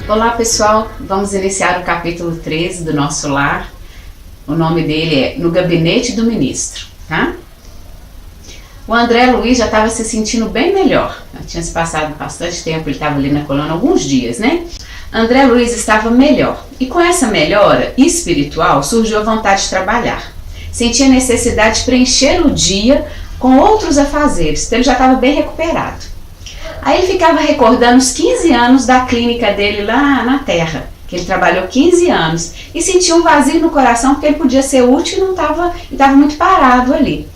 Olá pessoal, vamos iniciar o capítulo 13 do nosso lar. O nome dele é No Gabinete do Ministro, tá? O André Luiz já estava se sentindo bem melhor. Tinha se passado bastante tempo, ele estava ali na colônia alguns dias, né? André Luiz estava melhor. E com essa melhora espiritual surgiu a vontade de trabalhar. Sentia necessidade de preencher o dia com outros afazeres, então ele já estava bem recuperado. Aí ele ficava recordando os 15 anos da clínica dele lá na Terra, que ele trabalhou 15 anos, e sentia um vazio no coração porque ele podia ser útil e estava muito parado ali.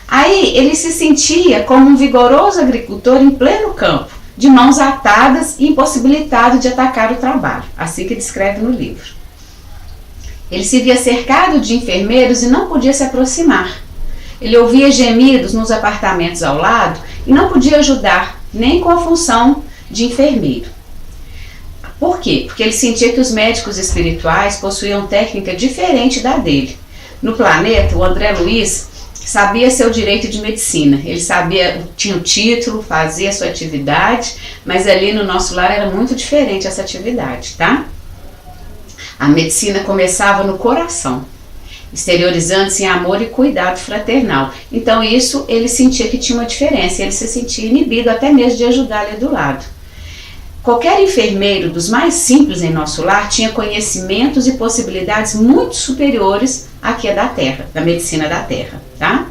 Aí ele se sentia como um vigoroso agricultor em pleno campo, de mãos atadas e impossibilitado de atacar o trabalho, assim que descreve no livro. Ele se via cercado de enfermeiros e não podia se aproximar. Ele ouvia gemidos nos apartamentos ao lado e não podia ajudar, nem com a função de enfermeiro. Por quê? Porque ele sentia que os médicos espirituais possuíam técnica diferente da dele. No planeta, o André Luiz sabia seu direito de medicina, ele sabia, tinha o título, fazia a sua atividade, mas ali no nosso lar era muito diferente essa atividade, tá? A medicina começava no coração, exteriorizando-se em amor e cuidado fraternal. Então isso ele sentia que tinha uma diferença, ele se sentia inibido até mesmo de ajudar ali do lado. Qualquer enfermeiro dos mais simples em nosso lar tinha conhecimentos e possibilidades muito superiores àque é da Terra, da medicina da Terra, tá?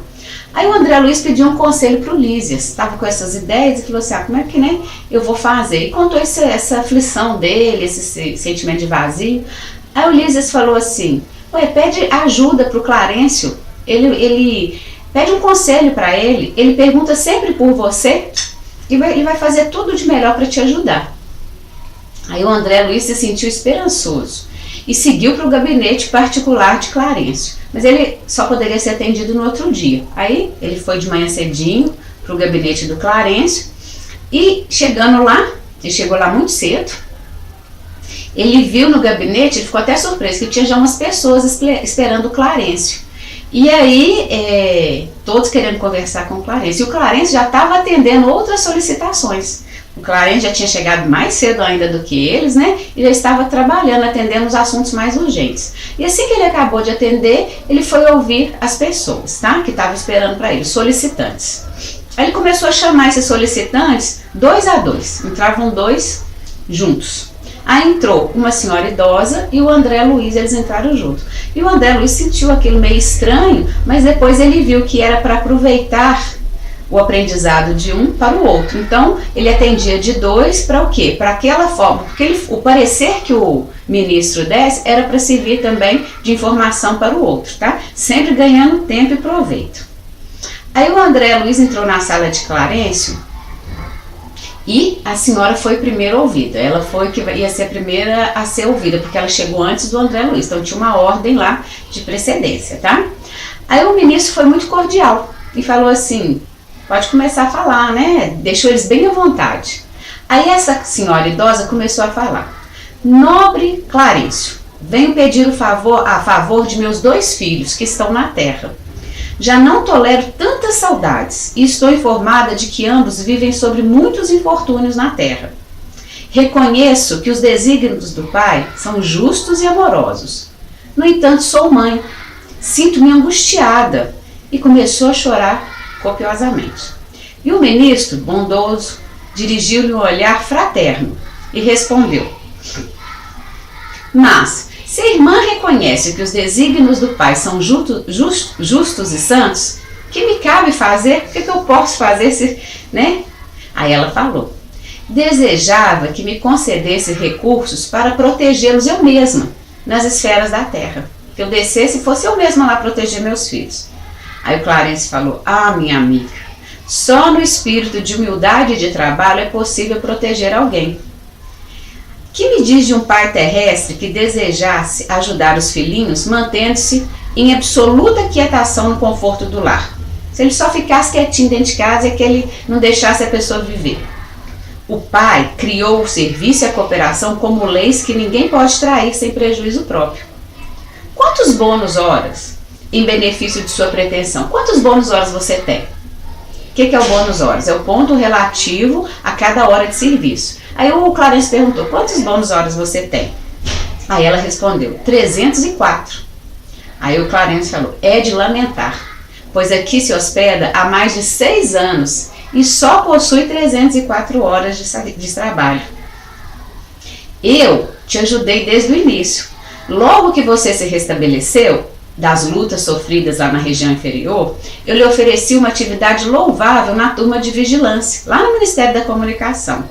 Aí o André Luiz pediu um conselho para o Lísias, estava com essas ideias e falou assim, como é que né, eu vou fazer? E contou essa aflição dele, esse sentimento de vazio. Aí o Lísias falou assim, pede ajuda para o Clarencio, ele pede um conselho para ele pergunta sempre por você e ele vai fazer tudo de melhor para te ajudar. Aí o André Luiz se sentiu esperançoso e seguiu para o gabinete particular de Clarencio, mas ele só poderia ser atendido no outro dia. Aí ele foi de manhã cedinho para o gabinete do Clarencio e chegando lá, ele chegou lá muito cedo. Ele viu no gabinete, ele ficou até surpreso, que tinha já umas pessoas esperando o Clarencio. E aí, todos querendo conversar com o Clarencio. E o Clarencio já estava atendendo outras solicitações. O Clarencio já tinha chegado mais cedo ainda do que eles, né? E já estava trabalhando, atendendo os assuntos mais urgentes. E assim que ele acabou de atender, ele foi ouvir as pessoas, tá? Que estavam esperando para ele, solicitantes. Aí ele começou a chamar esses solicitantes 2 a 2. Entravam 2 juntos. Aí entrou uma senhora idosa e o André Luiz, eles entraram junto. E o André Luiz sentiu aquilo meio estranho, mas depois ele viu que era para aproveitar o aprendizado de um para o outro. Então, ele atendia de 2 para o quê? Para aquela forma, porque o parecer que o ministro desse era para servir também de informação para o outro, tá? Sempre ganhando tempo e proveito. Aí o André Luiz entrou na sala de Clarencio, e a senhora foi primeiro ouvida, ela foi que ia ser a primeira a ser ouvida, porque ela chegou antes do André Luiz, então tinha uma ordem lá de precedência, tá? Aí o ministro foi muito cordial e falou assim, pode começar a falar, né? Deixou eles bem à vontade. Aí essa senhora idosa começou a falar, nobre Clarencio, venho pedir a favor de meus 2 filhos que estão na terra. Já não tolero tantas saudades e estou informada de que ambos vivem sobre muitos infortúnios na terra. Reconheço que os desígnios do Pai são justos e amorosos. No entanto, sou mãe, sinto-me angustiada e começou a chorar copiosamente. E o ministro, bondoso, dirigiu-lhe um olhar fraterno e respondeu, mas se a irmã reconhece que os desígnios do Pai são justos e santos, que me cabe fazer? O que eu posso fazer, né? Aí ela falou, desejava que me concedesse recursos para protegê-los eu mesma, nas esferas da terra. Que eu descesse e fosse eu mesma lá proteger meus filhos. Aí o Clarencio falou, minha amiga, só no espírito de humildade e de trabalho é possível proteger alguém. Que me diz de um pai terrestre que desejasse ajudar os filhinhos mantendo-se em absoluta quietação no conforto do lar? Se ele só ficasse quietinho dentro de casa é que ele não deixasse a pessoa viver. O pai criou o serviço e a cooperação como leis que ninguém pode trair sem prejuízo próprio. Quantos bônus horas em benefício de sua pretensão? Quantos bônus horas você tem? O que é o bônus horas? É o ponto relativo a cada hora de serviço. Aí o Clarence perguntou, quantos bônus horas você tem? Aí ela respondeu, 304. Aí o Clarence falou, é de lamentar, pois aqui se hospeda há mais de 6 anos e só possui 304 horas de trabalho. Eu te ajudei desde o início. Logo que você se restabeleceu das lutas sofridas lá na região inferior, eu lhe ofereci uma atividade louvável na turma de vigilância, lá no Ministério da Comunicação.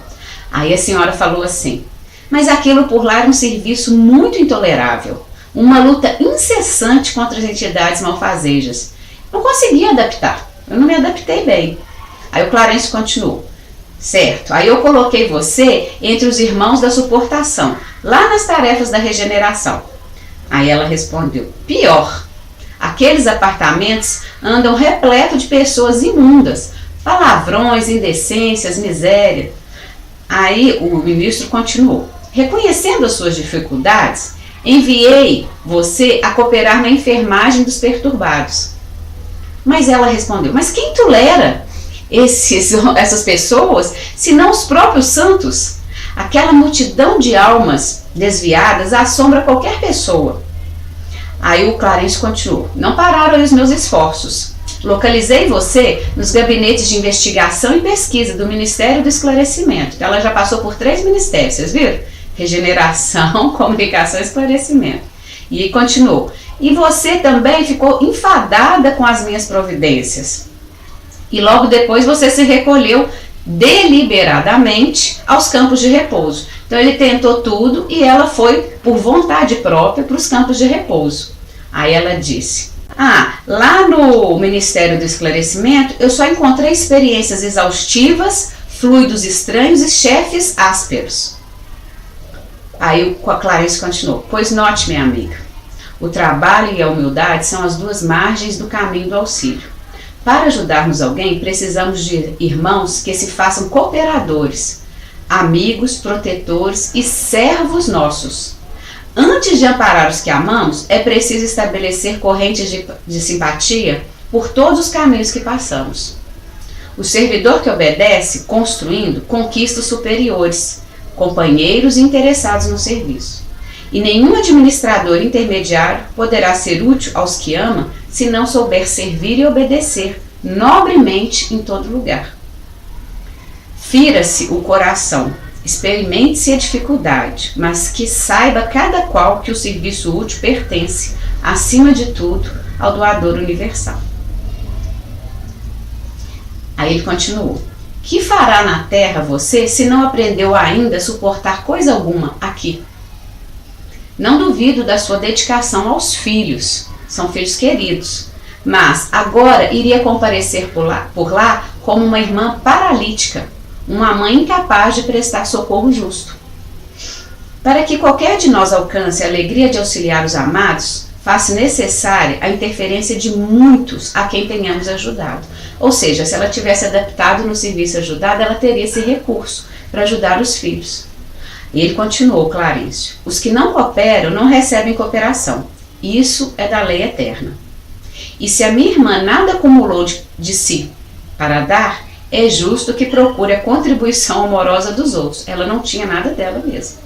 Aí a senhora falou assim, mas aquilo por lá era um serviço muito intolerável, uma luta incessante contra as entidades malfazejas. Não conseguia adaptar, eu não me adaptei bem. Aí o Clarence continuou, certo, aí eu coloquei você entre os irmãos da suportação, lá nas tarefas da regeneração. Aí ela respondeu, pior, aqueles apartamentos andam repletos de pessoas imundas, palavrões, indecências, miséria. Aí o ministro continuou, reconhecendo as suas dificuldades, enviei você a cooperar na enfermagem dos perturbados. Mas ela respondeu, mas quem tolera essas pessoas, senão os próprios santos? Aquela multidão de almas desviadas assombra qualquer pessoa. Aí o Clarence continuou, não pararam os meus esforços. Localizei você nos gabinetes de investigação e pesquisa do Ministério do Esclarecimento. Então, ela já passou por 3 ministérios, vocês viram? Regeneração, comunicação e esclarecimento. E continuou. E você também ficou enfadada com as minhas providências. E logo depois você se recolheu deliberadamente aos campos de repouso. Então ele tentou tudo e ela foi por vontade própria para os campos de repouso. Aí ela disse, lá no Ministério do Esclarecimento eu só encontrei experiências exaustivas, fluidos estranhos e chefes ásperos. Aí a Clarice continuou, pois note, minha amiga, o trabalho e a humildade são as 2 margens do caminho do auxílio. Para ajudarmos alguém, precisamos de irmãos que se façam cooperadores, amigos, protetores e servos nossos. Antes de amparar os que amamos, é preciso estabelecer correntes de simpatia por todos os caminhos que passamos. O servidor que obedece, construindo, conquista os superiores, companheiros interessados no serviço. E nenhum administrador intermediário poderá ser útil aos que ama se não souber servir e obedecer nobremente em todo lugar. Fira-se o coração, experimente-se a dificuldade, mas que saiba cada qual que o serviço útil pertence, acima de tudo, ao doador universal. Aí ele continuou. Que fará na terra você se não aprendeu ainda a suportar coisa alguma aqui? Não duvido da sua dedicação aos filhos, são filhos queridos, mas agora iria comparecer por lá como uma irmã paralítica, uma mãe incapaz de prestar socorro justo. Para que qualquer de nós alcance a alegria de auxiliar os amados, faz necessária a interferência de muitos a quem tenhamos ajudado. Ou seja, se ela tivesse adaptado no serviço ajudado, ela teria esse recurso para ajudar os filhos. E ele continuou, Clarencio, os que não cooperam não recebem cooperação. Isso é da lei eterna. E se a minha irmã nada acumulou de si para dar, é justo que procure a contribuição amorosa dos outros. Ela não tinha nada dela mesma.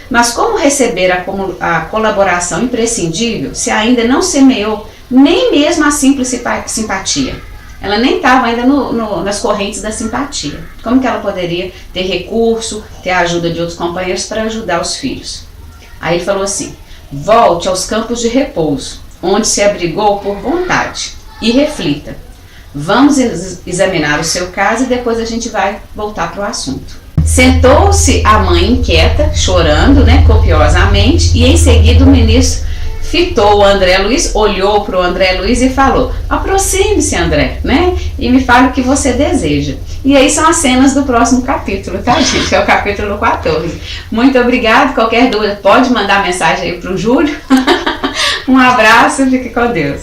Mas como receber a colaboração imprescindível se ainda não semeou nem mesmo a simples simpatia? Ela nem estava ainda nas correntes da simpatia. Como que ela poderia ter recurso, ter a ajuda de outros companheiros para ajudar os filhos? Aí ele falou assim, volte aos campos de repouso, onde se abrigou por vontade, e reflita. Vamos examinar o seu caso e depois a gente vai voltar para o assunto. Sentou-se a mãe inquieta, chorando, copiosamente, e em seguida o ministro fitou o André Luiz, olhou para o André Luiz e falou, aproxime-se, André, e me fale o que você deseja. E aí são as cenas do próximo capítulo, tá, gente? É o capítulo 14. Muito obrigado, qualquer dúvida pode mandar mensagem aí para o Júlio. Um abraço e fique com Deus.